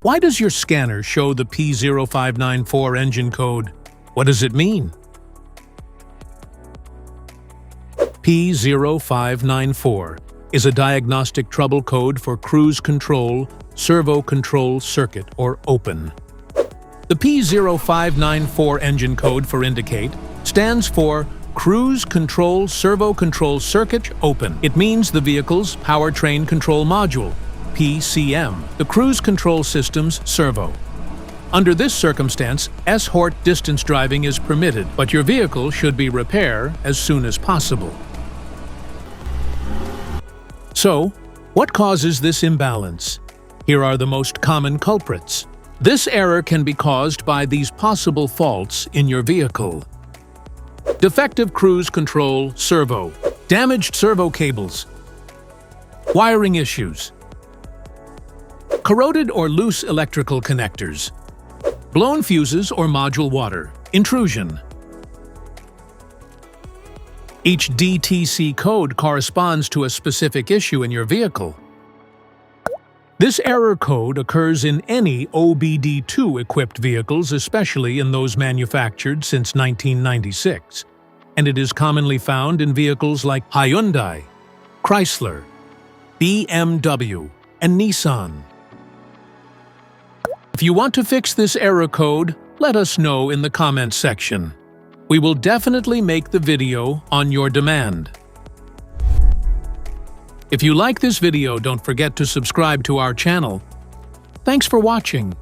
Why does your scanner show the P0594 engine code? What does it mean? P0594 is a diagnostic trouble code for cruise control, servo control circuit, or open. The P0594 engine code for indicate stands for Cruise Control Servo Control Circuit Open. It means the vehicle's Powertrain Control Module, PCM, the cruise control system's servo. Under this circumstance, short distance driving is permitted, but your vehicle should be repaired as soon as possible. So, what causes this imbalance? Here are the most common culprits. This error can be caused by these possible faults in your vehicle. Defective cruise control servo, damaged servo cables, wiring issues, corroded or loose electrical connectors, blown fuses or module water, intrusion. Each DTC code corresponds to a specific issue in your vehicle. This error code occurs in any OBD2 equipped vehicles, especially in those manufactured since 1996, and it is commonly found in vehicles like Hyundai, Chrysler, BMW, and Nissan. If you want to fix this error code, let us know in the comments section. We will definitely make the video on your demand. If you like this video, don't forget to subscribe to our channel. Thanks for watching.